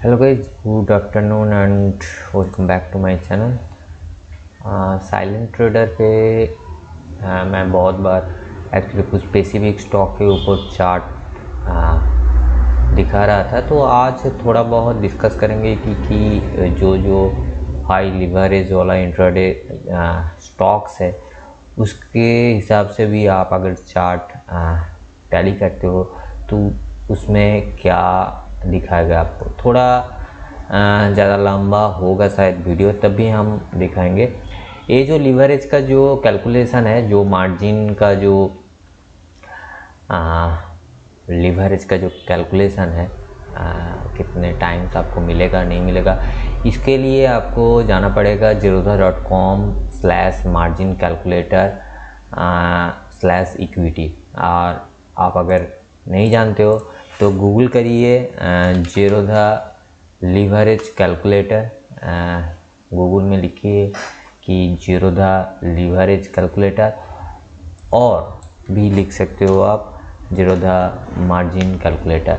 Hello guys, good afternoon and welcome back to my channel. Silent trader पे मैं बहुत बार एक्चुअली कुछ स्पेसिफिक स्टॉक के ऊपर चार्ट दिखा रहा था। तो आज थोड़ा बहुत डिस्कस करेंगे कि जो हाई लिवरेज वाला इंट्राडे स्टॉक्स है उसके हिसाब से भी आप अगर चार्ट टैली करते हो तो उसमें क्या दिखाएगा आपको। थोड़ा ज़्यादा लंबा होगा शायद वीडियो, तब भी हम दिखाएंगे। ये जो लिवरेज का जो कैलकुलेशन है, जो मार्जिन का जो लिवरेज का जो कैलकुलेशन है, कितने टाइम्स आपको मिलेगा नहीं मिलेगा, इसके लिए आपको जाना पड़ेगा zerodha.com/margin calculator/equity। और आप अगर नहीं जानते हो तो गूगल करिए zerodha लीवरेज कैलकुलेटर। गूगल में लिखिए कि zerodha लीवरेज कैलकुलेटर, और भी लिख सकते हो आप zerodha मार्जिन कैलकुलेटर।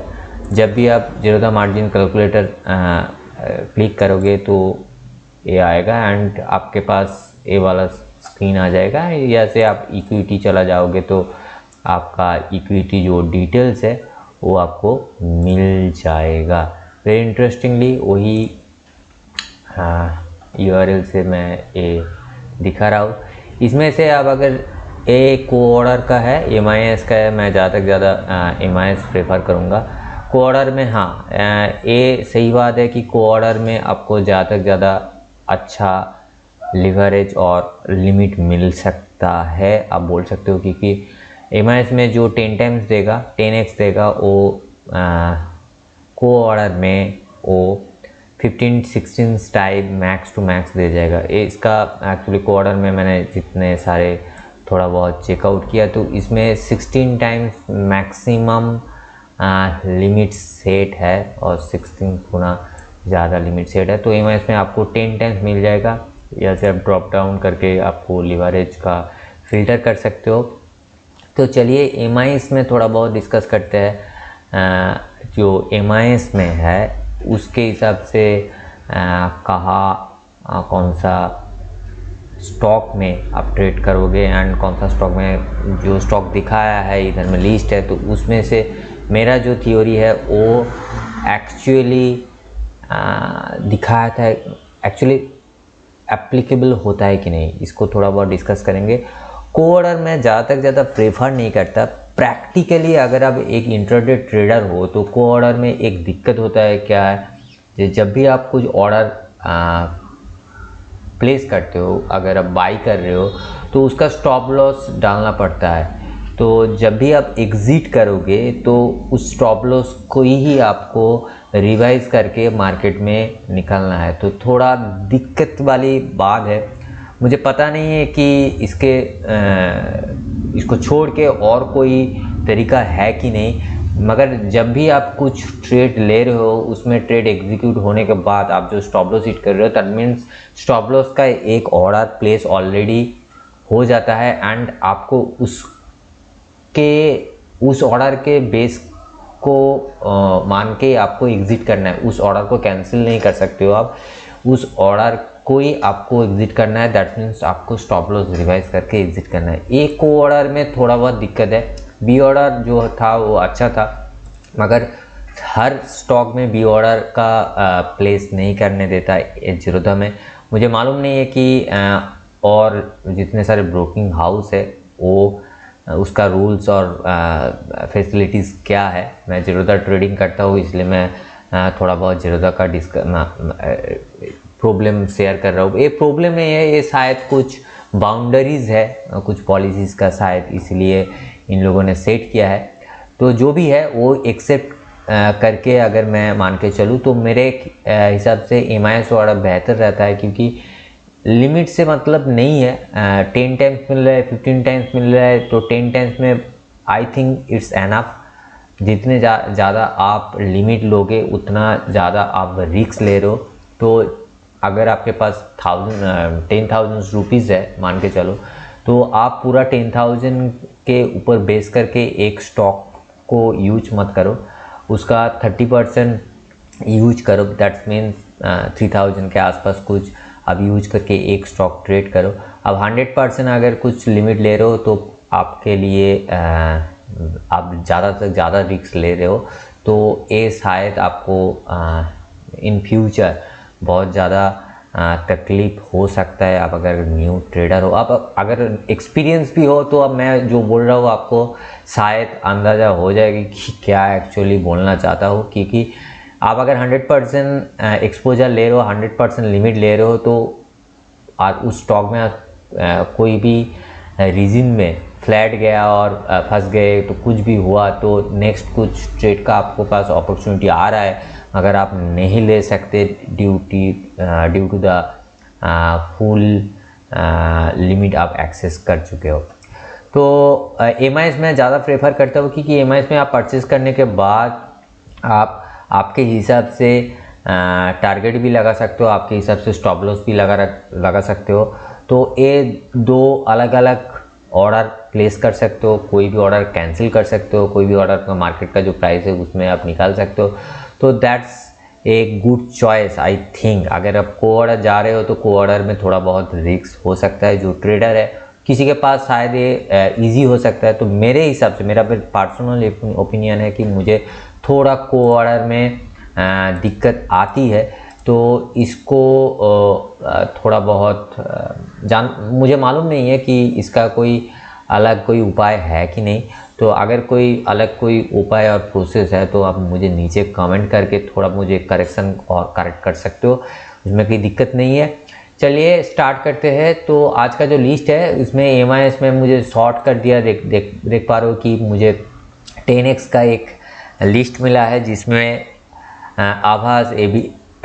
जब भी आप zerodha मार्जिन कैलकुलेटर क्लिक करोगे तो ये आएगा एंड आपके पास ये वाला स्क्रीन आ जाएगा। या से आप इक्विटी चला जाओगे तो आपका इक्विटी जो डिटेल्स है वो आपको मिल जाएगा। वेरी इंटरेस्टिंगली वही URL से मैं ये दिखा रहा हूँ। इसमें से आप अगर को ऑर्डर का है, MIS का है, मैं ज़्यादा से ज़्यादा MIS प्रेफर करूँगा। को ऑर्डर में हाँ, ये सही बात है कि को ऑर्डर में आपको ज़्यादा से ज़्यादा अच्छा लिवरेज और लिमिट मिल सकता है, आप बोल सकते हो। क्योंकि MIS में जो 10 टाइम्स देगा, 10x देगा, वो को ऑर्डर में वो 15-16 टाइप मैक्स टू मैक्स दे जाएगा। इसका एक्चुअली को ऑर्डर में मैंने जितने सारे थोड़ा बहुत चेकआउट किया तो इसमें 16 टाइम्स मैक्सिमम लिमिट सेट है और 16 गुना ज़्यादा लिमिट सेट है। तो MIS में आपको 10 टाइम्स मिल जाएगा। या से आप ड्रॉप डाउन करके आपको लिवरेज का फिल्टर कर सकते हो। तो चलिए MIS में थोड़ा बहुत डिस्कस करते हैं। जो MIS में है उसके हिसाब से कहाँ कौन सा स्टॉक में आप ट्रेड करोगे एंड कौन सा स्टॉक में जो स्टॉक दिखाया है इधर में लिस्ट है, तो उसमें से मेरा जो थ्योरी है वो एक्चुअली दिखाया था, एक्चुअली एप्लीकेबल होता है कि नहीं, इसको थोड़ा बहुत डिस्कस करेंगे। को ऑर्डर मैं ज़्यादा से ज़्यादा प्रेफर नहीं करता। प्रैक्टिकली अगर आप एक इंट्राडे ट्रेडर हो तो को ऑर्डर में एक दिक्कत होता है, क्या है, जब भी आप कुछ ऑर्डर प्लेस करते हो, अगर आप बाई कर रहे हो तो उसका स्टॉप लॉस डालना पड़ता है। तो जब भी आप एग्ज़िट करोगे तो उस स्टॉप लॉस को ही आपको रिवाइज करके मार्केट में निकलना है। तो थोड़ा दिक्कत वाली बात है। मुझे पता नहीं है कि इसको छोड़ के और कोई तरीका है कि नहीं, मगर जब भी आप कुछ ट्रेड ले रहे हो उसमें ट्रेड एग्जीक्यूट होने के बाद आप जो स्टॉप लॉस हिट कर रहे हो, दैट मीन्स स्टॉप लॉस का एक ऑर्डर प्लेस ऑलरेडी हो जाता है एंड आपको उस ऑर्डर के बेस को मान के आपको एग्ज़िट करना है। उस ऑर्डर को कैंसिल नहीं कर सकते हो आप, उस ऑर्डर को ही आपको एग्ज़िट करना है। दैट मीन्स आपको स्टॉप लॉस रिवाइज करके एग्ज़िट करना है। एक को ऑर्डर में थोड़ा बहुत दिक्कत है। बी ऑर्डर जो था वो अच्छा था, मगर हर स्टॉक में बी ऑर्डर का प्लेस नहीं करने देता है zerodha में। मुझे मालूम नहीं है कि और जितने सारे ब्रोकिंग हाउस है वो उसका रूल्स और फैसिलिटीज़ क्या है। मैं zerodha ट्रेडिंग करता हूँ, इसलिए मैं थोड़ा बहुत zerodha का प्रॉब्लम शेयर कर रहा हूँ। ये प्रॉब्लम है, ये शायद कुछ बाउंड्रीज़ है, कुछ पॉलिसीज़ का शायद इसलिए इन लोगों ने सेट किया है। तो जो भी है वो एक्सेप्ट करके अगर मैं मान के चलूँ तो मेरे हिसाब से MIS वाला बेहतर रहता है, क्योंकि लिमिट से मतलब नहीं है। 10 टाइम्स मिल रहा है, 15 टाइम्स मिल रहा है, तो 10 टाइम्स में आई थिंक इट्स एनफ। जितने ज़्यादा आप लिमिट लोगे उतना ज़्यादा आप रिस्क ले रहे हो। तो अगर आपके पास 10,000 रुपीज़ है मान के चलो, तो आप पूरा 10,000 के ऊपर बेस करके एक स्टॉक को यूज मत करो। उसका 30% यूज करो, दैट्स मीन्स 3000 के आसपास कुछ अब यूज करके एक स्टॉक ट्रेड करो। अब 100% अगर कुछ लिमिट ले रहे हो तो आपके लिए आप ज़्यादा से ज़्यादा रिस्क ले रहे हो, तो ये शायद आपको इन फ्यूचर बहुत ज़्यादा तकलीफ हो सकता है। आप अगर न्यू ट्रेडर हो, आप अगर एक्सपीरियंस भी हो, तो अब मैं जो बोल रहा हूँ आपको शायद अंदाज़ा हो जाएगी कि क्या एक्चुअली बोलना चाहता हूँ। क्योंकि आप अगर 100% एक्सपोजर ले रहे हो, 100% लिमिट ले रहे हो, तो आप उस स्टॉक में कोई भी रीजन में फ्लैट गया और फंस गए, तो कुछ भी हुआ तो नेक्स्ट कुछ ट्रेड का आपको पास अपॉर्चुनिटी आ रहा है, अगर आप नहीं ले सकते due to the full limit आप एक्सेस कर चुके हो। तो एमआईएस में ज़्यादा प्रेफर करता हूँ, क्योंकि एमआईएस में आप परचेस करने के बाद आप आपके हिसाब से टारगेट भी लगा सकते हो, आपके हिसाब से स्टॉप लॉस भी लगा सकते हो। तो ये दो अलग अलग ऑर्डर प्लेस कर सकते हो, कोई भी ऑर्डर कैंसिल कर सकते हो, कोई भी ऑर्डर का मार्केट का जो प्राइस है उसमें आप निकाल सकते हो। तो that's a good choice I think. अगर आप को ऑर्डर जा रहे हो तो को ऑर्डर में थोड़ा बहुत रिस्क हो सकता है। जो ट्रेडर है किसी के पास शायद ये ईजी हो सकता है। तो मेरे हिसाब से, मेरा पर्सनल ओपिनियन है कि मुझे थोड़ा को ऑर्डर में दिक्कत आती है, तो इसको थोड़ा बहुत मुझे मालूम नहीं है कि इसका कोई अलग कोई उपाय है कि नहीं। तो अगर कोई अलग कोई उपाय और प्रोसेस है तो आप मुझे नीचे कमेंट करके थोड़ा मुझे करेक्शन और करेक्ट कर सकते हो, उसमें कोई दिक्कत नहीं है। चलिए स्टार्ट करते हैं। तो आज का जो लिस्ट है इसमें एमआईएस में मुझे शॉर्ट कर दिया, देख पा रहे हो कि मुझे 10x का एक लिस्ट मिला है, जिसमें आभास,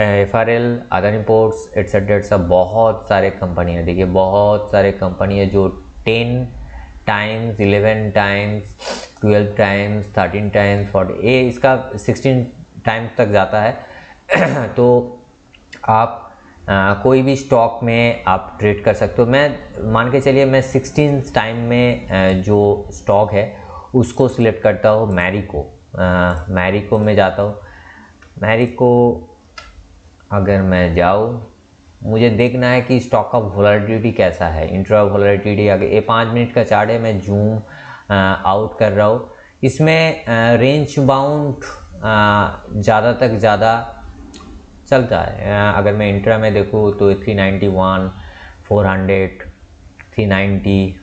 एफआरएल, अदानी पोर्ट्स एट्सेट्रा बहुत सारे कंपनी है। देखिए बहुत सारे कंपनी है जो 10 टाइम्स, 11 टाइम्स, 12 टाइम्स, 13 टाइम्स, 40, ये इसका 16 टाइम्स तक जाता है। तो आप कोई भी स्टॉक में आप ट्रेड कर सकते हो। मैं मान के चलिए मैं 16 टाइम में जो स्टॉक है उसको सिलेक्ट करता हूँ, मैरिको में जाता हूँ। मैरिको अगर मैं जाऊँ, मुझे देखना है कि स्टॉक का वोलेटिलिटी कैसा है, इंट्रा वोलेटिलिटी। अगर ये 5 मिनट का चार्ट है, मैं जूम आउट कर रहा हूँ। इसमें रेंज बाउंड ज़्यादा तक ज़्यादा चलता है। अगर मैं इंट्रा में देखूँ तो 391, 400, 390,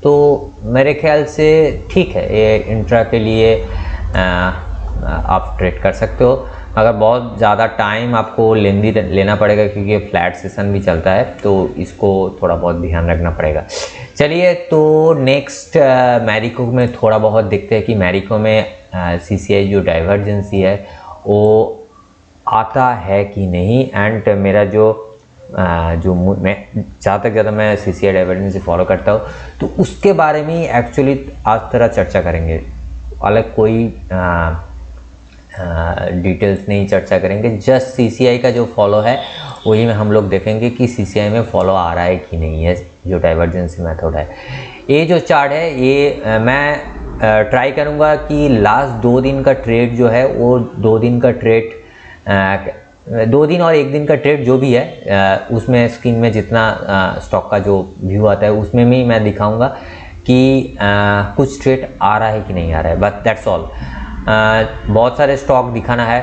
तो मेरे ख्याल से ठीक है, ये इंट्रा के लिए आप ट्रेड कर सकते हो। अगर बहुत ज़्यादा टाइम आपको लेना पड़ेगा, क्योंकि फ्लैट सेशन भी चलता है, तो इसको थोड़ा बहुत ध्यान रखना पड़ेगा। चलिए तो नेक्स्ट मैरिको में थोड़ा बहुत देखते हैं कि मैरिको में सीसीआई जो डाइवर्जेंसी है वो आता है कि नहीं। एंड मेरा मैं ज़्यादा तक ज़्यादा मैं सीसीआई डाइवर्जेंसी फॉलो करता हूँ, तो उसके बारे में एक्चुअली आज तरह चर्चा करेंगे। अलग कोई डिटेल्स नहीं चर्चा करेंगे, जस्ट सीसीआई का जो फॉलो है वही में हम लोग देखेंगे कि सीसीआई में फॉलो आ रहा है कि नहीं है, जो डाइवर्जेंसी मेथड है। ये जो चार्ट है ये मैं ट्राई करूँगा कि लास्ट 2 दिन का ट्रेड जो है वो 2 दिन का ट्रेड 2 दिन और 1 दिन का ट्रेड जो भी है उसमें स्क्रीन में जितना स्टॉक का जो व्यू आता है उसमें भी मैं दिखाऊंगा कि कुछ ट्रेड आ रहा है कि नहीं आ रहा है, बस दैट्स ऑल। बहुत सारे स्टॉक दिखाना है,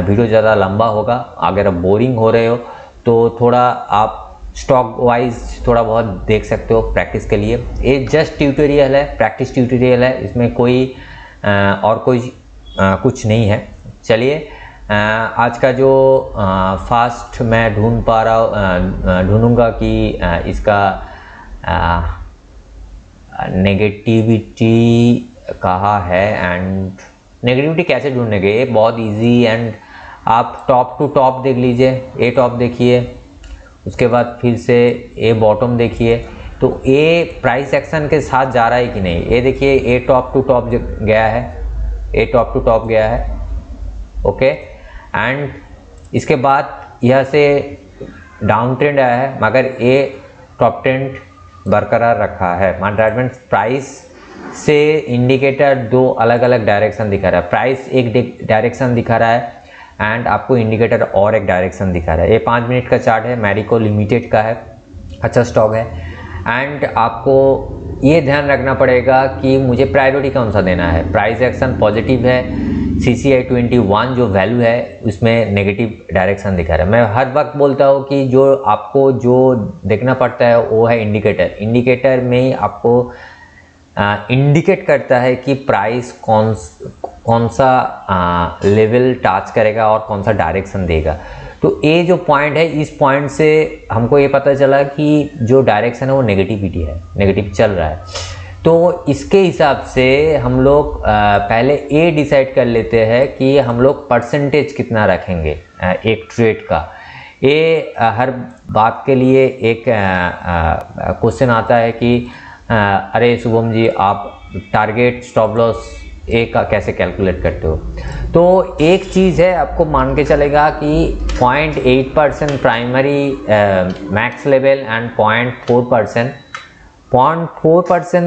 वीडियो ज़्यादा लंबा होगा। अगर आप बोरिंग हो रहे हो तो थोड़ा आप स्टॉक वाइज थोड़ा बहुत देख सकते हो प्रैक्टिस के लिए। ये जस्ट ट्यूटोरियल है, प्रैक्टिस ट्यूटोरियल है, इसमें कोई और कोई कुछ नहीं है। चलिए आज का जो फास्ट मैं ढूंढूंगा कि इसका नेगेटिविटी कहाँ है एंड नेगेटिविटी कैसे ढूंढेंगे। ये बहुत इजी एंड आप टॉप टू टॉप देख लीजिए। ए टॉप देखिए, उसके बाद फिर से ए बॉटम देखिए, तो ए प्राइस एक्शन के साथ जा रहा है कि नहीं। ये देखिए ए टॉप टू टॉप गया है, ए टॉप टू टॉप गया है, ओके। एंड इसके बाद यह से डाउन ट्रेंड आया है, मगर ए टॉप ट्रेंड बरकरार रखा है। मीन्स प्राइस से इंडिकेटर 2 अलग अलग डायरेक्शन दिखा रहा है। प्राइस एक डायरेक्शन दिखा रहा है एंड आपको इंडिकेटर और एक डायरेक्शन दिखा रहा है। ये 5 मिनट का चार्ट है, मैरिको लिमिटेड का है, अच्छा स्टॉक है। एंड आपको ये ध्यान रखना पड़ेगा कि मुझे प्रायोरिटी कौन सा देना है। प्राइस एक्शन पॉजिटिव है, CCI 21 जो वैल्यू है उसमें नेगेटिव डायरेक्शन दिखा रहा है। मैं हर वक्त बोलता हूँ कि जो आपको जो देखना पड़ता है वो है इंडिकेटर। इंडिकेटर में आपको इंडिकेट करता है कि प्राइस कौन सा लेवल टच करेगा और कौन सा डायरेक्शन देगा। तो ये जो पॉइंट है, इस पॉइंट से हमको ये पता चला कि जो डायरेक्शन है वो नेगेटिविटी है, नेगेटिव चल रहा है। तो इसके हिसाब से हम लोग पहले ये डिसाइड कर लेते हैं कि हम लोग परसेंटेज कितना रखेंगे एक ट्रेड का। ये हर बात के लिए एक क्वेश्चन आता है कि अरे शुभम जी, आप टारगेट स्टॉप लॉस ए का कैसे कैलकुलेट करते हो। तो एक चीज़ है, आपको मान के चलेगा कि 0.8% प्राइमरी मैक्स लेवल एंड 0.4%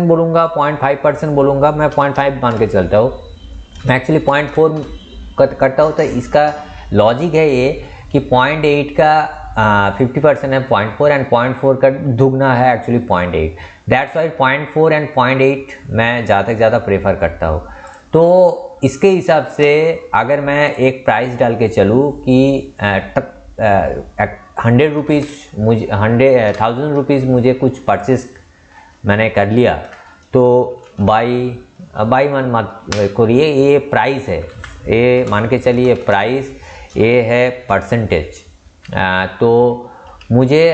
बोलूँगा, 0.5% बोलूँगा, मैं 0.5 मान के चलता हूँ। मैं एक्चुअली 0.4 करता हूँ। तो इसका लॉजिक है ये कि 0.8 का 50% है 0.4 एंड 0.4 का दुगना है एक्चुअली 0.8। दैट्स वाई 0.4 एंड 0.8 मैं ज़्यादा से ज़्यादा प्रेफर करता हूँ। तो इसके हिसाब से अगर मैं एक प्राइस डाल के चलूँ कि 100 रुपीज़ मुझे 1000 रुपीज़ मुझे कुछ परचेस मैंने कर लिया, तो बाई मन मत करिए, ये प्राइस है, ये मान के चलिए प्राइस, ये है परसेंटेज। तो मुझे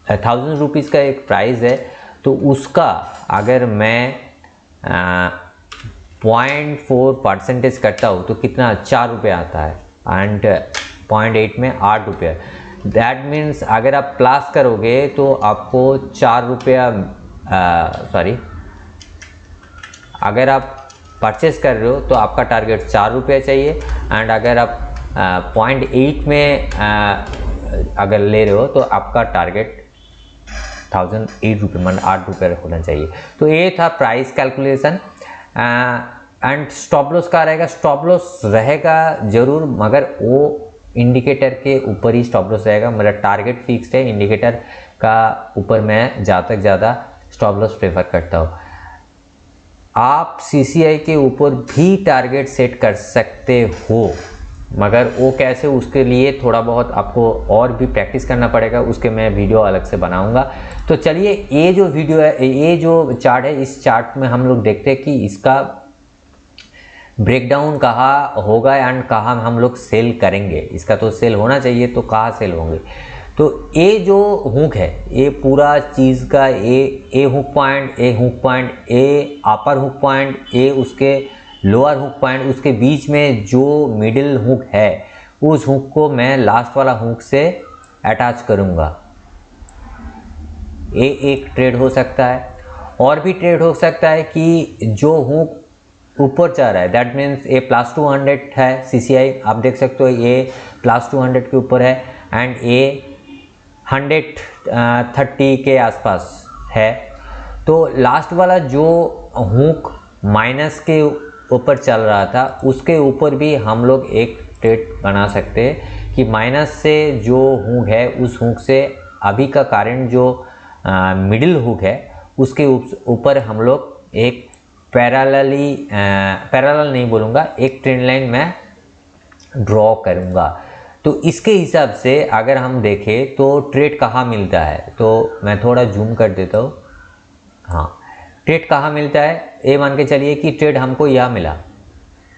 1000 रुपीज़ का एक प्राइस है, तो उसका अगर मैं 0.4% करता हूँ तो कितना 4 रुपये आता है एंड 0.8 में 8 रुपये। दैट मीन्स अगर आप प्लस करोगे तो आपको 4 रुपया अगर आप परचेस कर रहे हो तो आपका टारगेट 4 रुपये चाहिए। एंड अगर आप 0.8 में अगर ले रहे हो तो आपका टारगेट 1008 रुपये मन 8 रुपये होना चाहिए। तो ये था price calculation. And stop loss का रहेगा, स्टॉप लॉस रहेगा ज़रूर, मगर वो इंडिकेटर के ऊपर ही स्टॉप लॉस रहेगा। मेरा टारगेट फिक्स्ड है, इंडिकेटर का ऊपर मैं ज़्यादा से ज़्यादा स्टॉप लॉस प्रेफर करता हूँ। आप CCI के ऊपर भी टारगेट सेट कर सकते हो, मगर वो कैसे, उसके लिए थोड़ा बहुत आपको और भी प्रैक्टिस करना पड़ेगा, उसके मैं वीडियो अलग से बनाऊंगा। तो चलिए, ये जो वीडियो है, ये जो चार्ट है, इस चार्ट में हम लोग देखते हैं कि इसका ब्रेकडाउन कहाँ होगा एंड कहाँ हम लोग सेल करेंगे। इसका तो सेल होना चाहिए, तो कहाँ सेल होंगे। तो ये जो हुक है, ये पूरा चीज़ का ए हुक पॉइंट, ए हुक पॉइंट, ए अपर हुक पॉइंट, ए उसके लोअर हुक पॉइंट, उसके बीच में जो मिडिल हुक है, उस हुक को मैं लास्ट वाला हुक से अटैच करूँगा। ये एक ट्रेड हो सकता है। और भी ट्रेड हो सकता है कि जो हुक ऊपर जा रहा है, दैट मीन्स ये +200 है CCI, आप देख सकते हो ये +200 के ऊपर है एंड ये 130 के आसपास है। तो लास्ट वाला जो हुक माइनस के ऊपर चल रहा था, उसके ऊपर भी हम लोग एक ट्रेड बना सकते हैं कि माइनस से जो हुक है, उस हुक से अभी का कारण जो मिडिल हुक है, उसके ऊपर हम लोग एक पैरेलल नहीं बोलूँगा, एक ट्रेंड लाइन मैं ड्रॉ करूँगा। तो इसके हिसाब से अगर हम देखें तो ट्रेड कहाँ मिलता है, तो मैं थोड़ा जूम कर देता हूँ। हाँ, ट्रेड कहाँ मिलता है, ये मान के चलिए कि ट्रेड हमको यह मिला,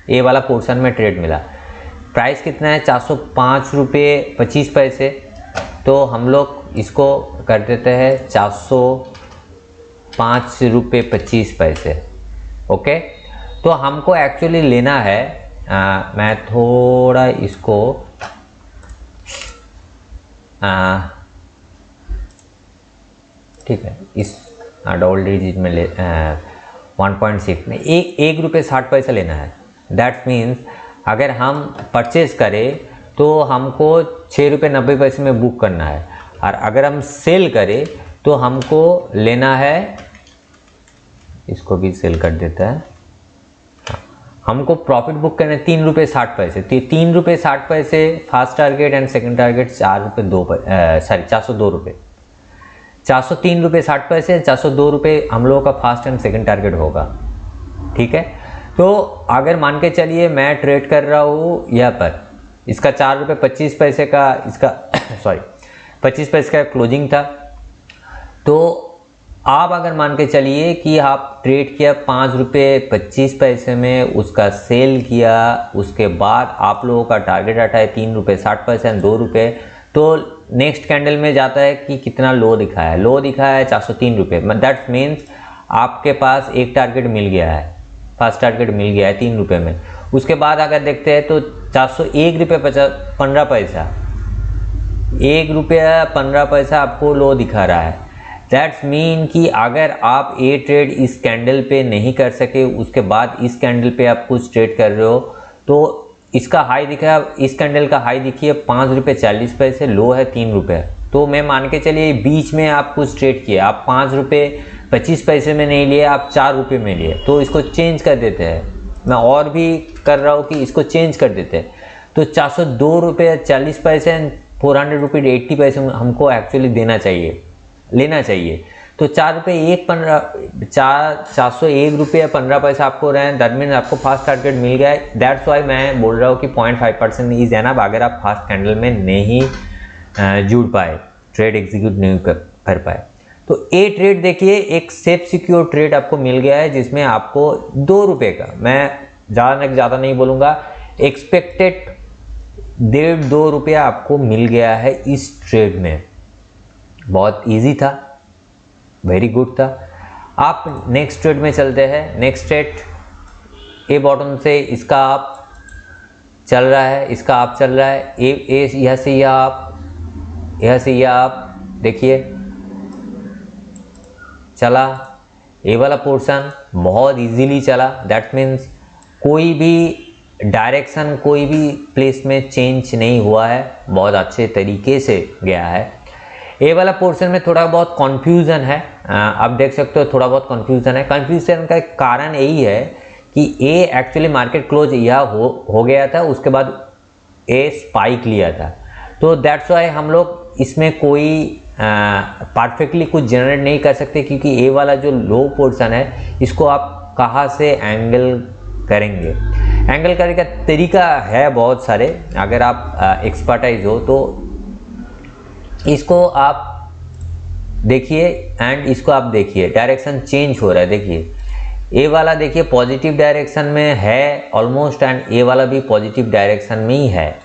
ये वाला पोर्शन में ट्रेड मिला। प्राइस कितना है, 405 रुपये 25 पैसे। तो हम लोग इसको कर देते हैं 405 रुपये 25 पैसे। ओके, तो हमको एक्चुअली लेना है, मैं थोड़ा इसको ठीक है, इस डबल डिजिट में ले 1.6 में 1 रुपये 60 पैसा लेना है। दैट मीन्स अगर हम परचेज करें तो हमको 6 रुपये 90 पैसे में बुक करना है, और अगर हम सेल करें तो हमको लेना है, इसको भी सेल कर देता है, हमको प्रॉफिट बुक करना है 3 रुपये 60 पैसे। तो 3 रुपये 60 पैसे first target and second target 402 रुपये, 403 रुपये 60 पैसे, 402 रुपये हम लोगों का फर्स्ट एंड सेकंड टारगेट होगा। ठीक है, तो अगर मान के चलिए मैं ट्रेड कर रहा हूँ यहाँ पर, इसका 4 रुपये 25 पैसे का इसका सॉरी 25 पैसे का क्लोजिंग था। तो आप अगर मान के चलिए कि आप ट्रेड किया 5 रुपये 25 पैसे में, उसका सेल किया, उसके बाद आप लोगों का टारगेट आता है 3 रुपये 60 पैसे एंड 2 रुपये, तो नेक्स्ट कैंडल में जाता है कि कितना लो दिखाया है, लो दिखाया है 403 रुपये। दैट मीन्स आपके पास एक टारगेट मिल गया है, फर्स्ट टारगेट मिल गया है 3 रुपये में। उसके बाद अगर देखते हैं तो 401 रुपये 15 पैसा, 1 रुपया 15 पैसा आपको लो दिखा रहा है। दैट्स मीन कि अगर आप ए ट्रेड इस कैंडल पे नहीं कर सके, उसके बाद इस कैंडल पे आप कुछ ट्रेड कर रहे हो, तो इसका हाई दिखा, इस कैंडल का हाई दिखिए 5 रुपये 40 पैसे, लो है 3 रुपये। तो मैं मान के चलिए बीच में आप कुछ ट्रेड किए, आप 5 रुपये 25 पैसे में नहीं लिए, आप 4 रुपये में लिए, तो इसको चेंज कर देते हैं। मैं और भी कर रहा हूँ कि इसको चेंज कर देते हैं। तो 402 रुपये 40 पैसे एंड 400 रुपये 80 पैसे हमको एक्चुअली देना चाहिए, लेना चाहिए। तो 401 रुपये 15 पैसा आपको रहे, दैट मीन आपको फास्ट टारगेट मिल गया है। दैट्स वाई मैं बोल रहा हूँ कि 0.5% इज एनफ अगर आप फास्ट कैंडल में नहीं जुड़ पाए, ट्रेड एग्जीक्यूट नहीं कर पाए। तो ए ट्रेड देखिए एक सेफ सिक्योर ट्रेड आपको मिल गया है, जिसमें आपको 2 रुपये का, मैं ज़्यादा नहीं बोलूँगा, एक्सपेक्टेड 1.5-2 रुपया आपको मिल गया है इस ट्रेड में। बहुत इजी था, वेरी गुड था। आप नेक्स्ट ट्रेड में चलते हैं। नेक्स्ट ट्रेड ए बॉटम से इसका आप चल रहा है, इसका आप चल रहा है, ए यहाँ से यह आप देखिए चला, ए वाला पोर्शन बहुत इजीली चला। दैट मीन्स कोई भी डायरेक्शन, कोई भी प्लेस में चेंज नहीं हुआ है, बहुत अच्छे तरीके से गया है। ए वाला पोर्शन में थोड़ा बहुत कन्फ्यूज़न है, आप देख सकते हो थोड़ा बहुत कन्फ्यूज़न है। कन्फ्यूज़न का कारण यही है कि ए एक्चुअली मार्केट क्लोज यह हो गया था, उसके बाद ए स्पाइक लिया था। तो दैट्स वाई हम लोग इसमें कोई परफेक्टली कुछ जनरेट नहीं कर सकते, क्योंकि ए वाला जो लो पोर्शन है इसको आप कहाँ से एंगल करेंगे। एंगल करने का तरीका है बहुत सारे, अगर आप एक्सपर्टाइज हो तो इसको आप देखिए एंड इसको आप देखिए, डायरेक्शन चेंज हो रहा है। देखिए ए वाला देखिए पॉजिटिव डायरेक्शन में है ऑलमोस्ट, एंड ए वाला भी पॉजिटिव डायरेक्शन में ही है।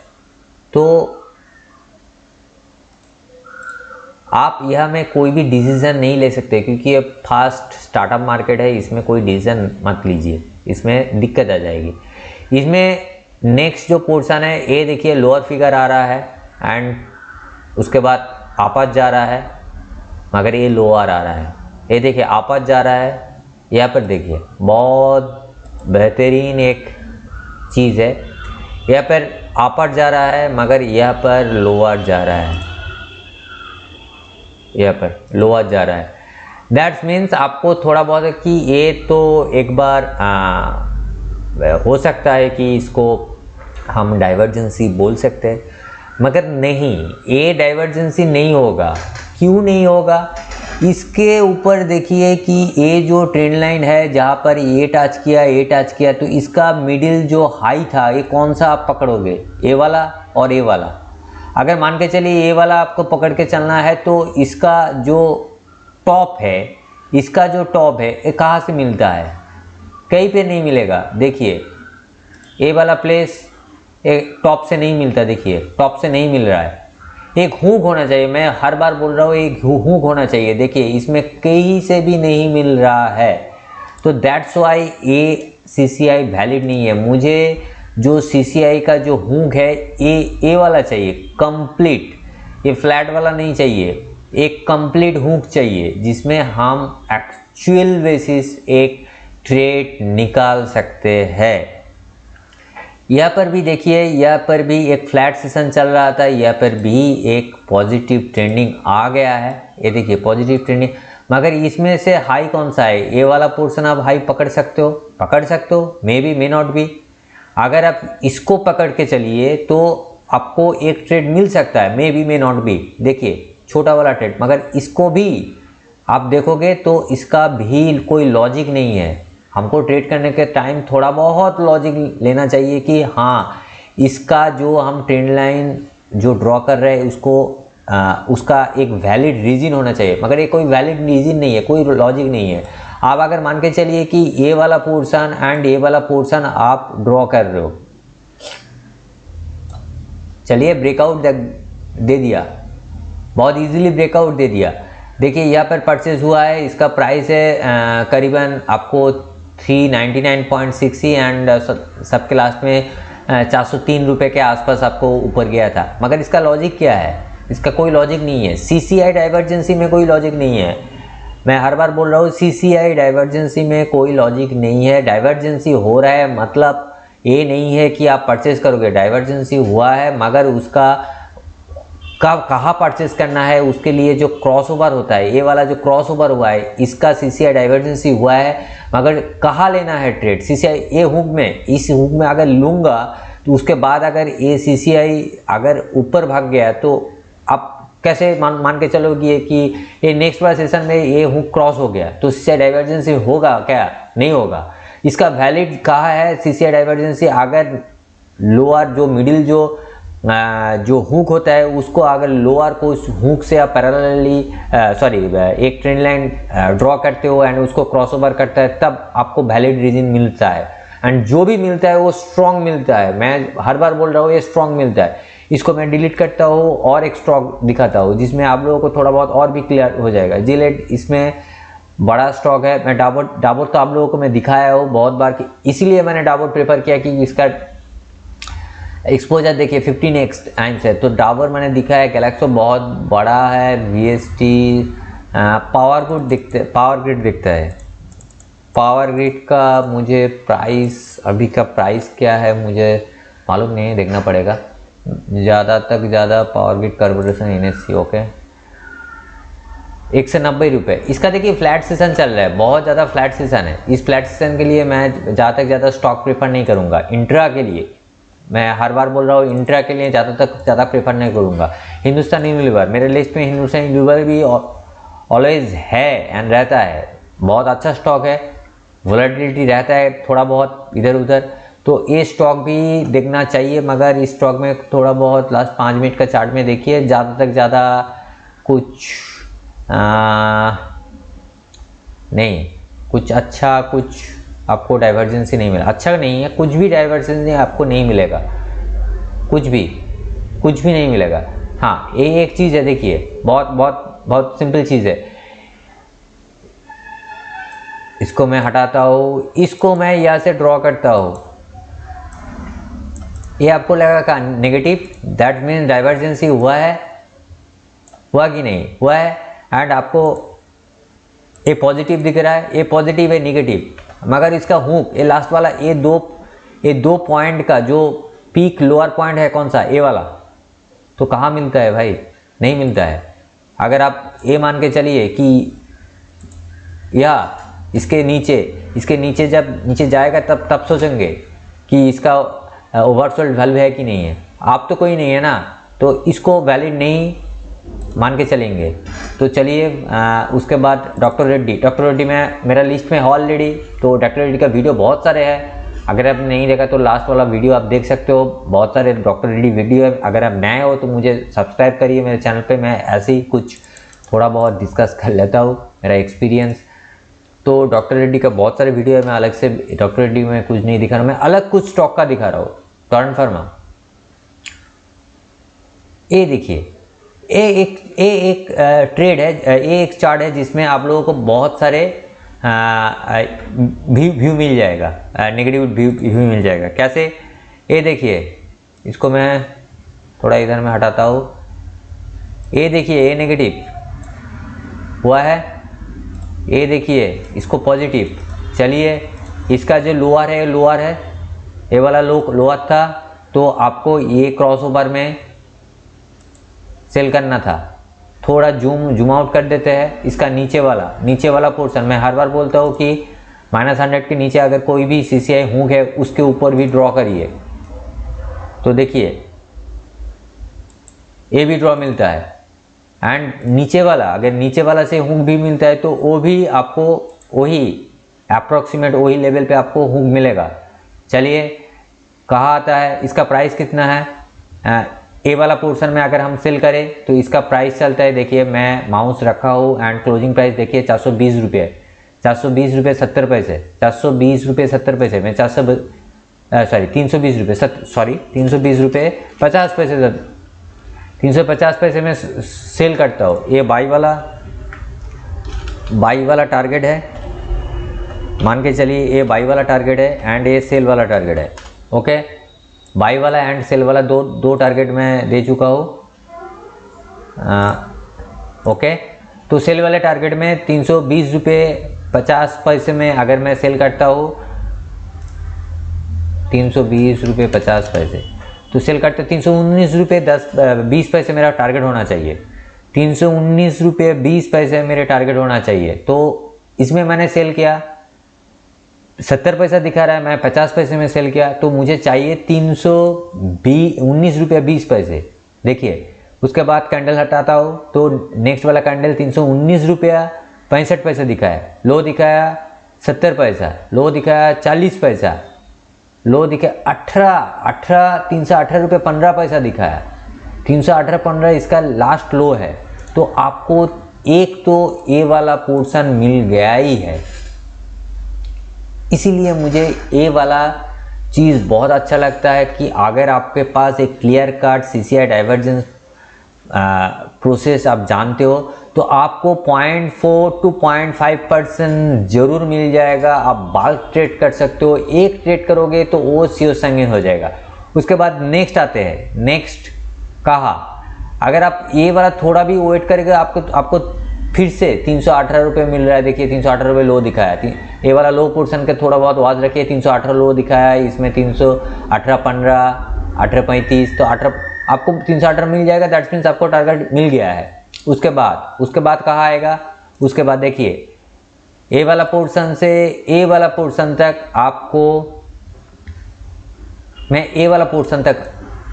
तो आप यह में कोई भी डिसीजन नहीं ले सकते, क्योंकि ये फास्ट स्टार्टअप मार्केट है, इसमें कोई डिसीजन मत लीजिए, इसमें दिक्कत आ जाएगी। इसमें नेक्स्ट जो पोर्शन है ए देखिए लोअर फिगर आ रहा है एंड उसके बाद आपस जा रहा है, मगर ये लोअर आ रहा है। ये देखिए आपस जा रहा है, यहाँ पर देखिए बहुत बेहतरीन एक चीज़ है, यहाँ पर आपस जा रहा है मगर यहाँ पर लोअर जा रहा है, यहाँ पर लोअर जा रहा है। दैट्स मीन्स आपको थोड़ा बहुत है कि ये तो एक बार हो सकता है कि इसको हम डाइवर्जेंसी बोल सकते हैं, मगर नहीं, ये डाइवर्जेंसी नहीं होगा। क्यों नहीं होगा? इसके ऊपर देखिए कि ये जो ट्रेंड लाइन है जहाँ पर ये टच किया तो इसका मिडिल जो हाई था ये कौन सा आप पकड़ोगे? ए वाला और ए वाला। अगर मान के चलिए ए वाला आपको पकड़ के चलना है तो इसका जो टॉप है, ये कहाँ से मिलता है? कहीं पे नहीं मिलेगा। देखिए ए वाला प्लेस एक टॉप से नहीं मिलता, देखिए टॉप से नहीं मिल रहा है। एक हुक होना चाहिए, मैं हर बार बोल रहा हूँ एक हुक होना चाहिए। देखिए इसमें कहीं से भी नहीं मिल रहा है, तो दैट्स वाई ये CCI वैलिड नहीं है। मुझे जो CCI का जो हुक है ए वाला चाहिए, कंप्लीट, ये फ्लैट वाला नहीं चाहिए, एक कंप्लीट हुक चाहिए जिसमें हम एक्चुअल बेसिस एक ट्रेड निकाल सकते हैं। यहाँ पर भी देखिए, यहाँ पर भी एक फ्लैट सेशन चल रहा था, यहाँ पर भी एक पॉजिटिव ट्रेंडिंग आ गया है। ये देखिए पॉजिटिव ट्रेंडिंग, मगर इसमें से हाई कौन सा है, ये वाला पोर्शन आप हाई पकड़ सकते हो, may be may not be. अगर आप इसको पकड़ के चलिए तो आपको एक ट्रेड मिल सकता है, may be may not be. देखिए छोटा वाला ट्रेड, मगर इसको भी आप देखोगे तो इसका भी कोई लॉजिक नहीं है। हमको ट्रेड करने के टाइम थोड़ा बहुत लॉजिक लेना चाहिए कि हाँ इसका जो हम ट्रेंड लाइन जो ड्रॉ कर रहे हैं उसको उसका एक वैलिड रीजन होना चाहिए, मगर ये कोई वैलिड रीजन नहीं है, कोई लॉजिक नहीं है। आप अगर मान के चलिए कि ये वाला पोर्शन एंड ये वाला पोर्शन आप ड्रॉ कर रहे हो, चलिए ब्रेकआउट दे दिया, बहुत इजीली ब्रेकआउट दे दिया। देखिए यहाँ पर परचेज हुआ है, इसका प्राइस है करीबन आपको 399.60 एंड सबके लास्ट में 403 रुपये के आसपास आपको ऊपर गया था। मगर इसका लॉजिक क्या है, इसका कोई लॉजिक नहीं है। CCI डाइवर्जेंसी में कोई लॉजिक नहीं है, मैं हर बार बोल रहा हूँ CCI डाइवर्जेंसी में कोई लॉजिक नहीं है। डाइवर्जेंसी हो रहा है मतलब ये नहीं है कि आप परचेज करोगे, डाइवर्जेंसी हुआ है मगर उसका कहाँ परचेज करना है उसके लिए जो क्रॉसओवर होता है, ये वाला जो क्रॉसओवर हुआ है इसका CCI डाइवर्जेंसी हुआ है, मगर कहाँ लेना है ट्रेड, CCI ये हुक में, इस हुक में अगर लूँगा तो उसके बाद अगर ये CCI अगर ऊपर भाग गया तो आप कैसे मान के चलोगे कि ये नेक्स्ट वाला सेशन में ये हुक क्रॉस हो गया तो CCI डाइवर्जेंसी होगा क्या, नहीं होगा। इसका वैलिड कहाँ है CCI डाइवर्जेंसी, अगर लोअर जो मिडिल जो हुक होता है उसको अगर लोअर को उस हुक से आप पैरेलली एक ट्रेंड लाइन ड्रॉ करते हो एंड उसको क्रॉसओवर करता है, तब आपको वैलिड रीजन मिलता है। एंड जो भी मिलता है वो स्ट्रॉन्ग मिलता है, मैं हर बार बोल रहा हूँ ये स्ट्रॉन्ग मिलता है। इसको मैं डिलीट करता हूँ और एक स्टॉक दिखाता हूँ जिसमें आप लोगों को थोड़ा बहुत और भी क्लियर हो जाएगा। जिलेट इसमें बड़ा स्टॉक है, मैं डाबर तो आप लोगों को मैं दिखाया हूँ बहुत बार कि इसीलिए मैंने डाबर प्रेफर किया कि इसका एक्सपोजर देखिए 15x टाइम्स है। तो डाबर मैंने दिखाया, गैलेक्सो बहुत बड़ा है, VST पावर ग्रिड दिखता है। पावर ग्रिड का मुझे प्राइस, अभी का प्राइस क्या है मुझे मालूम नहीं है, देखना पड़ेगा। ज़्यादा तक ज़्यादा power grid corporation NSE okay 190 रुपये। इसका देखिए फ्लैट सेशन चल रहा है, बहुत ज़्यादा फ्लैट सेशन है। इस फ्लैट सेशन के लिए मैं ज़्यादा तक ज़्यादा स्टॉक प्रेफर नहीं करूँगा। इंट्रा के लिए मैं हर बार बोल रहा हूँ, इंट्रा के लिए ज़्यादा प्रेफर नहीं करूँगा। हिंदुस्तान यूनिलीवर मेरे लिस्ट में, हिंदुस्तान यूनिलीवर भी ऑलवेज है एंड रहता है, बहुत अच्छा स्टॉक है, वोलेटिलिटी रहता है थोड़ा बहुत इधर उधर, तो ये स्टॉक भी देखना चाहिए। मगर इस स्टॉक में थोड़ा बहुत लास्ट 5 मिनट का चार्ट में देखिए, ज़्यादा तक ज़्यादा कुछ नहीं, कुछ अच्छा कुछ आपको डाइवर्जेंसी नहीं मिला, अच्छा नहीं है, कुछ भी डाइवर्जेंसी आपको नहीं मिलेगा, कुछ भी नहीं मिलेगा। हाँ ये एक चीज़ है, देखिए बहुत सिंपल चीज़ है। इसको मैं हटाता हूँ, इसको मैं यहाँ से ड्रॉ करता हूँ, ये आपको लगेगा नेगेटिव, दैट मीन्स डाइवर्जेंसी हुआ कि नहीं हुआ है। एंड आपको ये पॉजिटिव दिख रहा है, ये पॉजिटिव है नेगेटिव, मगर इसका हुक ये लास्ट वाला ये दो पॉइंट का जो पीक लोअर पॉइंट है कौन सा, ये वाला, तो कहाँ मिलता है भाई, नहीं मिलता है। अगर आप ये मान के चलिए कि यह इसके नीचे जब नीचे जाएगा तब सोचेंगे कि इसका ओवरसोल्ड वैल्यू है कि नहीं है। आप तो कोई नहीं है ना, तो इसको वैलिड नहीं मान के चलेंगे। तो चलिए उसके बाद डॉक्टर रेड्डी में मेरा लिस्ट में है ऑलरेडी, तो डॉक्टर रेड्डी का वीडियो बहुत सारे हैं, अगर आपने नहीं देखा तो लास्ट वाला वीडियो आप देख सकते हो, बहुत सारे डॉक्टर रेड्डी वीडियो है। अगर आप नए हो तो मुझे सब्सक्राइब करिए मेरे चैनल पे, मैं ऐसे ही कुछ थोड़ा बहुत डिस्कस कर लेता हूँ मेरा एक्सपीरियंस। तो डॉक्टर रेड्डी का बहुत सारे वीडियो है, मैं अलग से डॉक्टर रेड्डी में कुछ नहीं दिखा रहा हूँ, मैं अलग कुछ स्टॉक का दिखा रहा हूँ। टॉरेंट फार्मा, ये देखिए एक ट्रेड है, ये एक चार्ट है जिसमें आप लोगों को बहुत सारे व्यू मिल जाएगा, नेगेटिव व्यू मिल जाएगा। कैसे, ये देखिए, इसको मैं थोड़ा इधर में हटाता हूँ, ये देखिए ये नेगेटिव हुआ है, ये देखिए इसको पॉजिटिव। चलिए इसका जो लोअर है ये वाला लोअर था, तो आपको ये क्रॉसओवर में सेल करना था, थोड़ा जूम आउट कर देते हैं इसका नीचे वाला पोर्शन। मैं हर बार बोलता हूँ कि -100 के नीचे अगर कोई भी CCI हुक है उसके ऊपर भी ड्रॉ करिए, तो देखिए ये भी ड्रॉ मिलता है। एंड नीचे वाला, अगर नीचे वाला से हुक भी मिलता है तो वो भी आपको वही अप्रोक्सीमेट वही लेवल पे आपको हुक मिलेगा। चलिए कहाँ आता है, इसका प्राइस कितना है। ए वाला पोर्शन में अगर हम सेल करें तो इसका प्राइस चलता है, देखिए मैं माउस रखा हूँ एंड क्लोजिंग प्राइस देखिए 420 रुपये, 420 रुपये 70 पैसे, 420 रुपये 70 पैसे में 320 रुपये 320 रुपये 50 पैसे, 350 पैसे में सेल करता हूँ। ये बाई वाला टारगेट है, मान के चलिए ये बाई वाला टारगेट है एंड ये सेल वाला टारगेट है। ओके, बाई वाला एंड सेल वाला दो टारगेट मैं दे चुका हूँ। ओके, तो सेल वाले टारगेट में 320 रुपये 50 पैसे में अगर मैं सेल करता हूँ, 320 रुपये 50 पैसे तो सेल करते 319 रुपये 20 पैसे मेरा टारगेट होना चाहिए, 319 रुपये 20 पैसे मेरे टारगेट होना चाहिए। तो इसमें मैंने सेल किया, 70 पैसा दिखा रहा है, मैं 50 पैसे में सेल किया, तो मुझे चाहिए 319 रुपये 20 पैसे। देखिए उसके बाद कैंडल हटाता हूँ तो नेक्स्ट वाला कैंडल 319 रुपया 65 पैसे दिखाया, लो दिखाया 70 पैसा, लो दिखाया 40 पैसा, लो दिखाया 318 रुपये 15 पैसा दिखाया, 318.15 इसका लास्ट लो है। तो आपको एक तो ए वाला पोर्शन मिल गया ही है, इसीलिए मुझे ए वाला चीज़ बहुत अच्छा लगता है कि अगर आपके पास एक clear cut CCI divergence process आप जानते हो तो आपको 0.4 to 0.5% जरूर मिल जाएगा। आप बाल्क ट्रेड कर सकते हो, एक ट्रेड करोगे तो वो सियो संगीन हो जाएगा। उसके बाद नेक्स्ट आते हैं, नेक्स्ट कहा अगर आप ये वाला थोड़ा भी वेट करेंगे आपको फिर से 318 रुपये मिल रहा है। देखिए 318 रुपये लो दिखाया, ये वाला लो पोर्शन के थोड़ा बहुत वाज रखिए, 318 लो दिखाया है, इसमें 318.15 18.35 तो 18 आपको 318 मिल जाएगा, दैट्स मीन्स आपको टारगेट मिल गया है। उसके बाद कहाँ आएगा, उसके बाद देखिए ए वाला पोर्शन से ए वाला पोर्शन तक आपको मैं ए वाला पोर्शन तक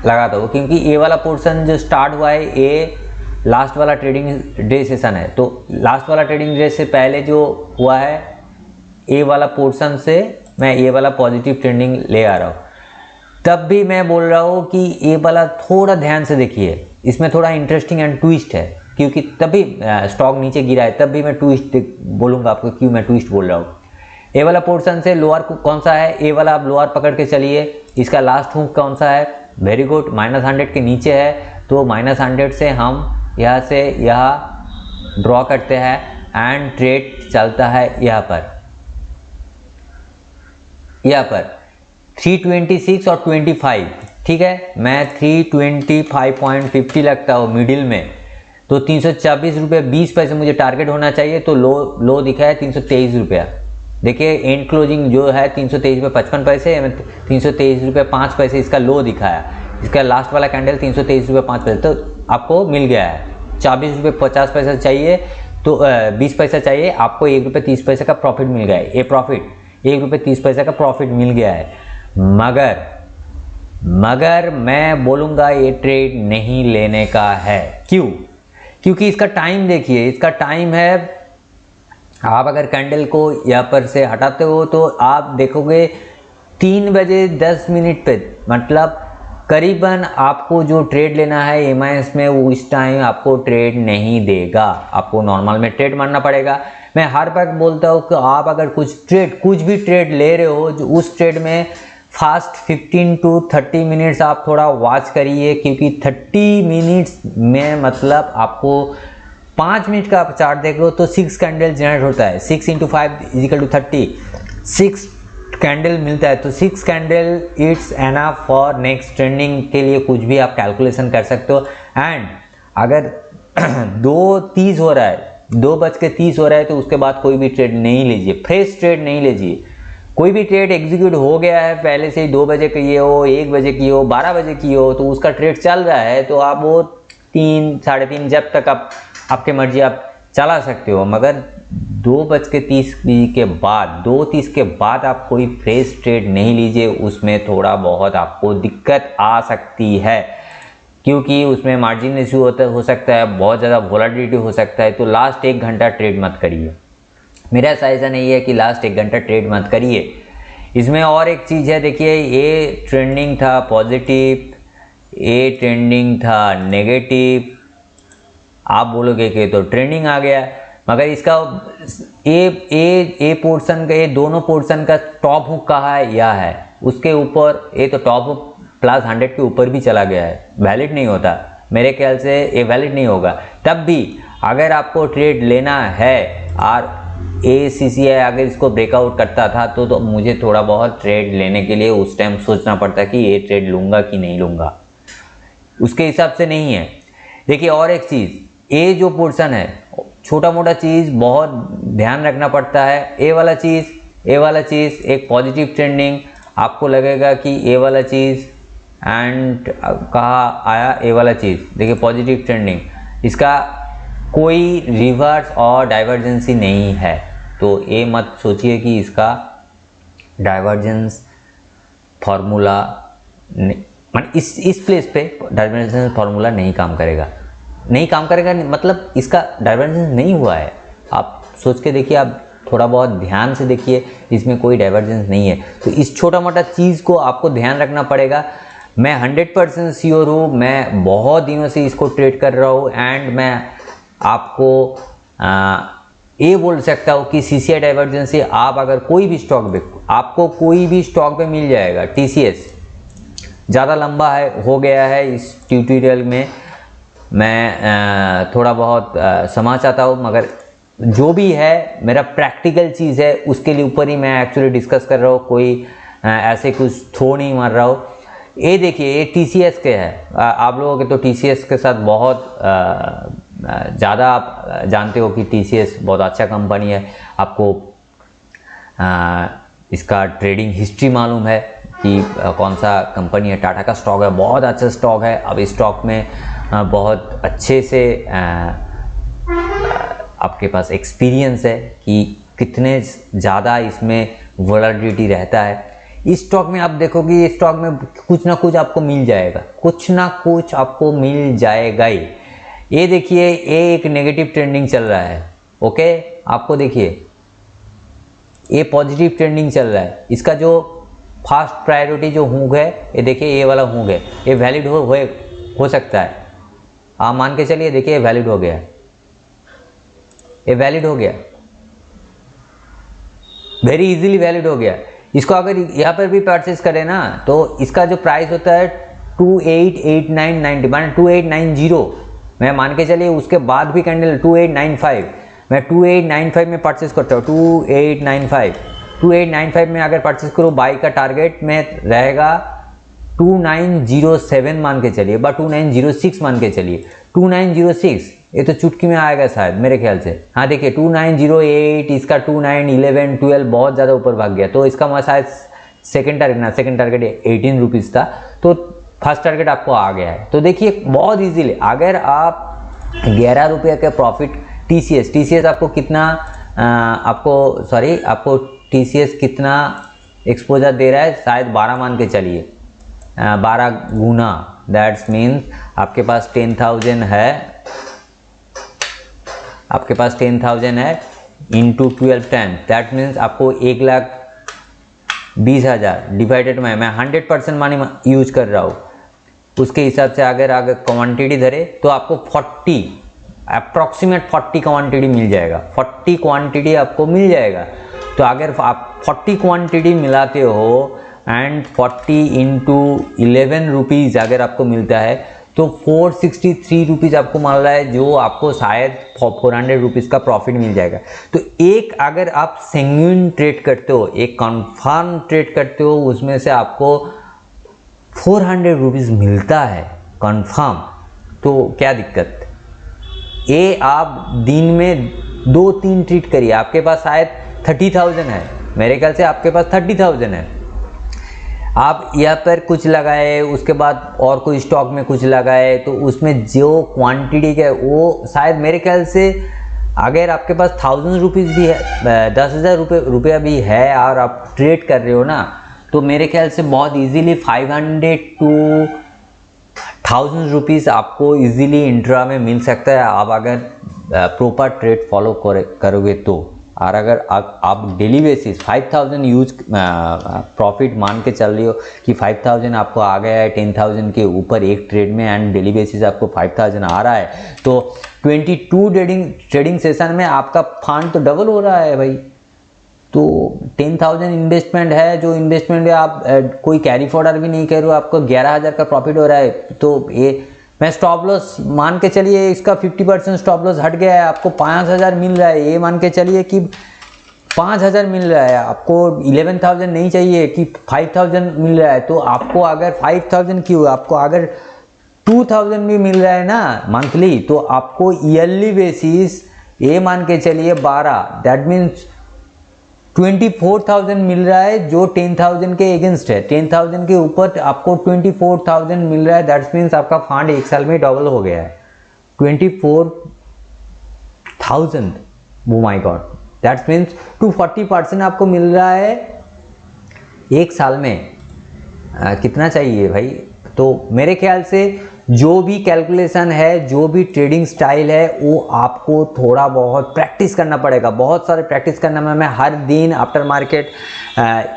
लगाता हूँ, क्योंकि ए वाला पोर्शन जो स्टार्ट हुआ है ये लास्ट वाला ट्रेडिंग डे सेशन है। तो लास्ट वाला ट्रेडिंग डे से पहले जो हुआ है ए वाला पोर्शन से मैं ये वाला पॉजिटिव ट्रेंडिंग ले आ रहा हूँ। तब भी मैं बोल रहा हूँ कि ये वाला थोड़ा ध्यान से देखिए, इसमें थोड़ा इंटरेस्टिंग एंड ट्विस्ट है, क्योंकि तभी स्टॉक नीचे गिरा है, तब भी मैं ट्विस्ट बोलूँगा आपको क्यों मैं ट्विस्ट बोल रहा हूँ। ए वाला पोर्शन से लोअर कौन सा है, ए वाला आप लोअर पकड़ के चलिए, इसका लास्ट हुक कौन सा है, वेरी गुड -100 के नीचे है, तो -100 से हम यहाँ से यहाँ ड्रॉ करते हैं एंड ट्रेड चलता है यहाँ पर 326 और 25, ठीक है, मैं 325.50 लगता हूँ मिडिल में, तो 324 रुपये 20 पैसे मुझे टारगेट होना चाहिए। तो लो दिखा है 323 रुपया, देखिए एंड क्लोजिंग जो है 323 रुपये 55 पैसे, 323 रुपये 5 पैसे इसका लो दिखाया, इसका लास्ट वाला कैंडल 323 रुपये 5 पैसे, तो आपको मिल गया है। 24 रुपये 50 पैसा चाहिए तो 20 पैसा चाहिए, आपको 1 रुपये 30 पैसे का प्रॉफिट मिल गया है। ये प्रॉफिट 1 रुपये 30 पैसे का प्रॉफिट मिल गया है, मगर मैं बोलूँगा ये ट्रेड नहीं लेने का है। क्यों? क्योंकि इसका टाइम देखिए, इसका टाइम है, आप अगर कैंडल को यहाँ पर से हटाते हो तो आप देखोगे 3 बजे 10 मिनट पे, मतलब करीबन आपको जो ट्रेड लेना है MIS में वो इस टाइम आपको ट्रेड नहीं देगा, आपको नॉर्मल में ट्रेड मारना पड़ेगा। मैं हर बार बोलता हूँ कि आप अगर कुछ भी ट्रेड ले रहे हो, जो उस ट्रेड में फास्ट 15 to 30 मिनट्स आप थोड़ा वॉच करिए, क्योंकि 30 मिनट्स में मतलब आपको 5 मिनट का आप चार्ट देख लो तो 6 कैंडल जनरेट होता है, 6 × 5 = 30, 6 कैंडल मिलता है, तो 6 candle it's enough for next trending के लिए कुछ भी आप कैलकुलेशन कर सकते हो। एंड अगर 2:30 हो रहा है, 2:30 हो रहा है, तो उसके बाद कोई भी ट्रेड नहीं लीजिए, फ्रेश ट्रेड नहीं लीजिए। कोई भी ट्रेड एग्जीक्यूट हो गया है पहले से ही, 2 बजे किए हो, 1 बजे की हो, 12 बजे की हो, तो उसका ट्रेड चल रहा है, तो आप वो 3 साढ़े 3 जब तक आप आपके मर्जी, आप चला सकते हो, मगर 2:30 के बाद 2:30 के बाद आप कोई फ्रेश ट्रेड नहीं लीजिए, उसमें थोड़ा बहुत आपको दिक्कत आ सकती है, क्योंकि उसमें मार्जिन इश्यू हो सकता है, बहुत ज़्यादा वोलेटिलिटी हो सकता है। तो लास्ट 1 घंटा ट्रेड मत करिए, मेरा ऐसा नहीं है कि लास्ट 1 घंटा ट्रेड मत करिए। इसमें और एक चीज़ है, देखिए ये ट्रेंडिंग था पॉजिटिव, ये ट्रेंडिंग था नेगेटिव, आप बोलोगे कि तो ट्रेंडिंग आ गया, मगर इसका ये पोर्शन का, ये दोनों पोर्शन का टॉप हुक कहाँ है, यह है उसके ऊपर, ये तो टॉप हुक +100 के ऊपर भी चला गया है, वैलिड नहीं होता मेरे ख्याल से, ये वैलिड नहीं होगा। तब भी अगर आपको ट्रेड लेना है और ACCI अगर इसको ब्रेकआउट करता था तो मुझे थोड़ा बहुत ट्रेड लेने के लिए उस टाइम सोचना पड़ता कि ये ट्रेड लूँगा कि नहीं लूँगा, उसके हिसाब से नहीं है। देखिए और एक चीज़, ये जो पोर्शन है छोटा मोटा चीज़ बहुत ध्यान रखना पड़ता है। ये वाला चीज़ एक पॉजिटिव ट्रेंडिंग, आपको लगेगा कि ये वाला चीज़ एंड कहाँ आया, ये वाला चीज़ देखिए पॉजिटिव ट्रेंडिंग, इसका कोई रिवर्स और डाइवर्जेंसी नहीं है, तो ये मत सोचिए कि इसका डाइवर्जेंस फार्मूला मतलब इस प्लेस पे डाइवर्जेंस फार्मूला नहीं काम करेगा मतलब इसका डाइवर्जेंस नहीं हुआ है। आप सोच के देखिए, आप थोड़ा बहुत ध्यान से देखिए, इसमें कोई डाइवर्जेंस नहीं है। तो इस छोटा मोटा चीज़ को आपको ध्यान रखना पड़ेगा। मैं 100% श्योर हूँ, मैं बहुत दिनों से इसको ट्रेड कर रहा हूँ एंड मैं आपको ये बोल सकता हूँ कि CCI डाइवर्जेंस से आप अगर कोई भी स्टॉक आपको कोई भी स्टॉक पे मिल जाएगा। TCS ज़्यादा लंबा हो गया है, इस ट्यूटोरियल में मैं थोड़ा बहुत समझ चाहता हूँ, मगर जो भी है मेरा प्रैक्टिकल चीज़ है, उसके लिए ऊपर ही मैं एक्चुअली डिस्कस कर रहा हूँ, कोई ऐसे कुछ थ्रो नहीं मार रहा हूँ। ये देखिए ये TCS के है, आप लोगों के तो TCS के साथ बहुत ज़्यादा आप जानते हो कि TCS बहुत अच्छा कंपनी है, आपको इसका ट्रेडिंग हिस्ट्री मालूम है कि कौन सा कंपनी है। टाटा का स्टॉक है, बहुत अच्छा स्टॉक है। अब इस स्टॉक में बहुत अच्छे से आपके पास एक्सपीरियंस है कि कितने ज़्यादा इसमें वोलेटिलिटी रहता है। इस स्टॉक में आप देखोगे, इस स्टॉक में कुछ ना कुछ आपको मिल जाएगा, कुछ ना कुछ आपको मिल जाएगा ही। ये देखिए ये एक नेगेटिव ट्रेंडिंग चल रहा है, ओके, आपको देखिए ये पॉजिटिव ट्रेंडिंग चल रहा है। इसका जो फास्ट प्रायोरिटी जो हुक है, ये देखिए ये वाला हुक है, ये वैलिड हो सकता है, आप मान के चलिए। देखिए ये वैलिड हो गया, ये वैलिड हो गया, वेरी इजीली वैलिड हो गया। इसको अगर यहाँ पर भी परचेज करें ना, तो इसका जो प्राइस होता है 288990 माने 2890, मैं मान के चलिए उसके बाद भी कैंडल 2895, मैं 2895 में परचेज करता हूँ। 2895 में अगर परचेज करूँ, बाई का टारगेट में रहेगा 2907 मान के चलिए, 2906 मान के चलिए। 2906 ये तो चुटकी में आएगा शायद मेरे ख्याल से। हाँ देखिए 2908, इसका 2911 12 बहुत ज़्यादा ऊपर भाग गया, तो इसका मैं शायद सेकंड टारगेट 18 रुपीज़ था, तो फर्स्ट टारगेट आपको आ गया है। तो देखिए बहुत इजीली अगर आप 11 रुपये का प्रॉफिट TCS आपको कितना आपको TCS कितना एक्सपोजर दे रहा है, शायद 12 मान के चलिए, 12 गुना, दैट्स मीन्स आपके पास 10,000 है, आपके पास 10,000 है इंटू 12 10, दैट मीन्स आपको 1,20,000 डिवाइडेड में, मैं 100% मनी यूज कर रहा हूँ, उसके हिसाब से अगर क्वांटिटी धरे तो आपको 40 अप्रॉक्सीमेट 40 क्वांटिटी मिल जाएगा, 40 क्वांटिटी आपको मिल जाएगा। तो अगर आप 40 क्वांटिटी मिलाते हो एंड 40 इंटू 11 रुपीज़ अगर आपको मिलता है, तो 463 रुपीज़ आपको मिल रहा है, जो आपको शायद 400 रुपीज़ का प्रॉफिट मिल जाएगा। तो एक अगर आप सेंग्यून ट्रेड करते हो, एक कन्फर्म ट्रेड करते हो, उसमें से आपको 400 रुपीज़ मिलता है कन्फर्म, तो क्या दिक्कत। ये आप दिन में 2-3 ट्रेड करिए, आपके पास शायद 30,000 है, मेरे ख्याल से आपके पास 30,000 है। आप यहाँ पर कुछ लगाए, उसके बाद और कोई स्टॉक में कुछ लगाए, तो उसमें जो क्वांटिटी का वो शायद मेरे ख्याल से अगर आपके पास 1000 रुपीज़ भी है, 10,000 रुपया भी है और आप ट्रेड कर रहे हो ना, तो मेरे ख्याल से बहुत इजीली 500 टू 1000 रुपीज़ आपको इजीली इंट्रा में मिल सकता है, आप अगर प्रॉपर ट्रेड फॉलो करोगे तो। और अगर आप डेली बेसिस 5000 यूज प्रॉफिट मान के चल रही हो कि 5000 आपको आ गया है 10,000 के ऊपर एक ट्रेड में, एंड डेली बेसिस आपको 5000 आ रहा है, तो 22 ट्रेडिंग सेशन में आपका फंड तो डबल हो रहा है भाई। तो 10,000 इन्वेस्टमेंट है, जो इन्वेस्टमेंट में आप कोई कैरी फॉर्डर भी नहीं कर रहे हो, आपको 11,000 का प्रॉफिट हो रहा है। तो ये मैं स्टॉप लॉस मान के चलिए इसका 50% स्टॉप लॉस हट गया है, आपको 5,000 मिल रहा है। ये मान के चलिए कि 5,000 मिल रहा है, आपको 11,000 नहीं चाहिए कि 5,000 मिल रहा है। तो आपको अगर 5,000 क्यों, आपको अगर 2,000 भी मिल रहा है ना मंथली, तो आपको ईयरली बेसिस ये मान के चलिए 12, दैट मीन्स 24,000 मिल रहा है, जो 10,000 के अगेंस्ट है। 10,000 के ऊपर आपको 24,000 मिल रहा है, दैट मीन्स आपका फंड एक साल में डबल हो गया है। 24,000, oh my God, that means 240% आपको मिल रहा है एक साल में। कितना चाहिए भाई? तो मेरे ख्याल से जो भी कैलकुलेशन है, जो भी ट्रेडिंग स्टाइल है, वो आपको थोड़ा बहुत प्रैक्टिस करना पड़ेगा, बहुत सारे प्रैक्टिस करना। मैं हर दिन आफ्टर मार्केट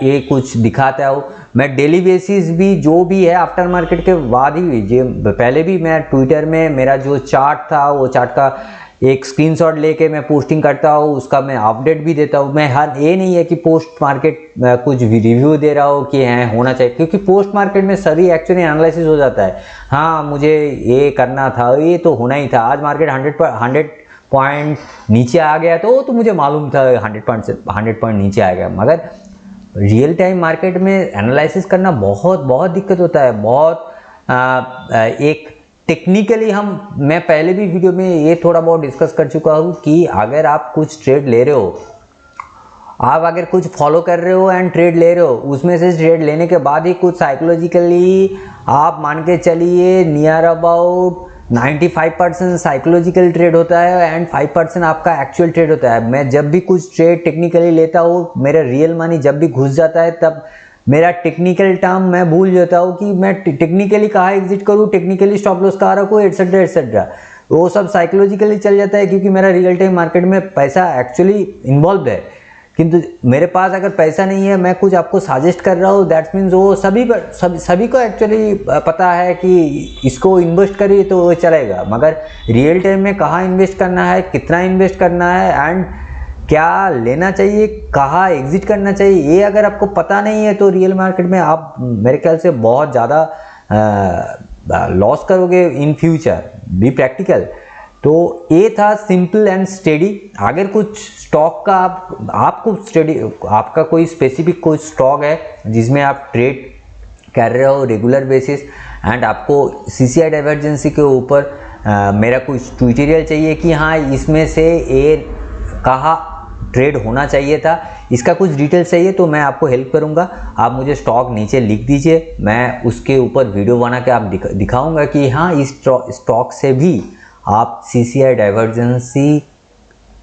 ये कुछ दिखाता हूँ। मैं डेली बेसिस भी जो भी है आफ्टर मार्केट के बाद ही, जो पहले भी मैं ट्विटर में मेरा जो चार्ट था, वो चार्ट का एक स्क्रीनशॉट लेके मैं पोस्टिंग करता हूँ, उसका मैं अपडेट भी देता हूँ। मैं हर ये नहीं है कि पोस्ट मार्केट कुछ रिव्यू दे रहा हूँ कि है होना चाहिए, क्योंकि पोस्ट मार्केट में सभी एक्चुअली एनालिसिस हो जाता है। हाँ मुझे ये करना था, ये तो होना ही था। आज मार्केट 100 पॉइंट नीचे आ गया तो मुझे मालूम था 100 पॉइंट नीचे आ गया, मगर रियल टाइम मार्केट में एनालिसिस करना बहुत दिक्कत होता है। बहुत एक टेक्निकली मैं पहले भी वीडियो में ये थोड़ा बहुत डिस्कस कर चुका हूँ कि अगर आप कुछ ट्रेड ले रहे हो, आप अगर कुछ फॉलो कर रहे हो एंड ट्रेड ले रहे हो, उसमें से ट्रेड लेने के बाद ही कुछ साइकोलॉजिकली आप मान के चलिए नियर अबाउट 95% साइकोलॉजिकल ट्रेड होता है एंड 5% आपका एक्चुअल ट्रेड होता है। मैं जब भी कुछ ट्रेड टेक्निकली लेता हूँ, मेरा रियल मनी जब भी घुस जाता है, तब मेरा टेक्निकल टर्म मैं भूल जाता हूँ कि मैं टेक्निकली कहाँ एग्जिट करूँ, टेक्निकली स्टॉप लॉस कहाँ रखूँ, एटसेट्रा एटसेट्रा। वो सब साइकोलॉजिकली चल जाता है, क्योंकि मेरा रियल टाइम मार्केट में पैसा एक्चुअली इन्वॉल्व है। किंतु मेरे पास अगर पैसा नहीं है, मैं कुछ आपको सजेस्ट कर रहा हूँ, दैट मीन्स वो सभी को एक्चुअली पता है कि इसको इन्वेस्ट करिए तो वो चलेगा, मगर रियल टाइम में कहाँ इन्वेस्ट करना है, कितना इन्वेस्ट करना है एंड क्या लेना चाहिए, कहाँ एग्जिट करना चाहिए, ये अगर आपको पता नहीं है तो रियल मार्केट में आप मेरे ख्याल से बहुत ज़्यादा लॉस करोगे इन फ्यूचर। Be practical. तो ये था सिंपल एंड स्टेडी। अगर कुछ स्टॉक का आपको स्टडी, आपका कोई स्पेसिफिक कोई स्टॉक है जिसमें आप ट्रेड कर रहे हो रेगुलर बेसिस एंड आपको CCI डाइवर्जेंसी के ऊपर मेरा कुछ ट्यूटोरियल चाहिए कि हाँ इसमें से ये कहाँ ट्रेड होना चाहिए था, इसका कुछ डिटेल्स चाहिए, तो मैं आपको हेल्प करूंगा। आप मुझे स्टॉक नीचे लिख दीजिए, मैं उसके ऊपर वीडियो बना के आप दिखाऊंगा कि हाँ इस स्टॉक से भी आप CCI डाइवर्जेंसी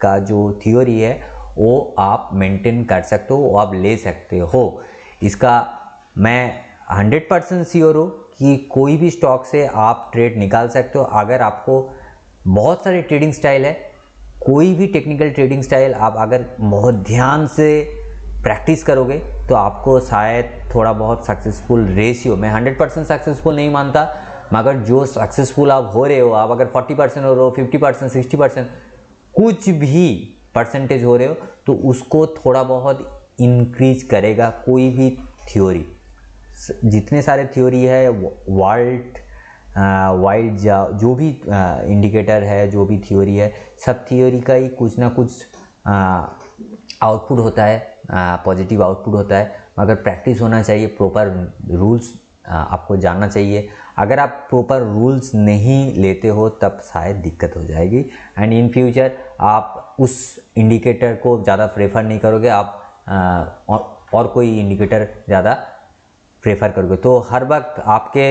का जो थ्योरी है वो आप मेंटेन कर सकते हो, वो आप ले सकते हो। इसका मैं 100% श्योर हूँ कि कोई भी स्टॉक से आप ट्रेड निकाल सकते हो। अगर आपको बहुत सारे ट्रेडिंग स्टाइल है, कोई भी टेक्निकल ट्रेडिंग स्टाइल आप अगर बहुत ध्यान से प्रैक्टिस करोगे तो आपको शायद थोड़ा बहुत सक्सेसफुल रेशियो, मैं 100% सक्सेसफुल नहीं मानता, मगर जो सक्सेसफुल आप हो रहे हो, आप अगर 40% हो रहे हो, 50%, 60%, कुछ भी परसेंटेज हो रहे हो, तो उसको थोड़ा बहुत इंक्रीज करेगा कोई भी थ्योरी। जितने सारे थ्योरी है, वाइल्ड जो भी इंडिकेटर है, जो भी थ्योरी है, सब थ्योरी का ही कुछ ना कुछ आउटपुट होता है, पॉजिटिव आउटपुट होता है, मगर प्रैक्टिस होना चाहिए, प्रॉपर रूल्स आपको जानना चाहिए। अगर आप प्रॉपर रूल्स नहीं लेते हो तब शायद दिक्कत हो जाएगी एंड इन फ्यूचर आप उस इंडिकेटर को ज़्यादा प्रेफर नहीं करोगे, आप और कोई इंडिकेटर ज़्यादा प्रेफर करोगे। तो हर वक्त आपके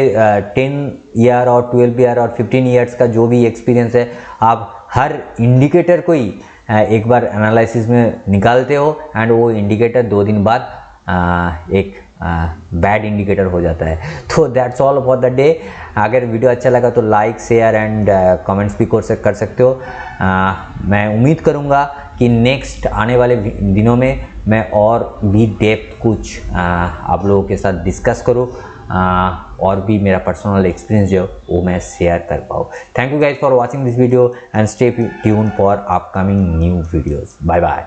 10 ईयर और 12 ईयर और 15 ईयर्स का जो भी एक्सपीरियंस है, आप हर इंडिकेटर को ही एक बार एनालिसिस में निकालते हो एंड वो इंडिकेटर 2 दिन बाद एक बैड इंडिकेटर हो जाता है। तो that's all about the day. अगर वीडियो अच्छा लगा तो लाइक, शेयर एंड कमेंट्स भी कर सकते हो। मैं उम्मीद करूँगा कि नेक्स्ट आने वाले दिनों में मैं और भी डेप्थ कुछ आप लोगों के साथ डिस्कस करूँ और भी मेरा पर्सनल एक्सपीरियंस जो वो मैं शेयर कर पाऊँ। Thank you guys for watching this video and stay tune for upcoming new videos. Bye bye.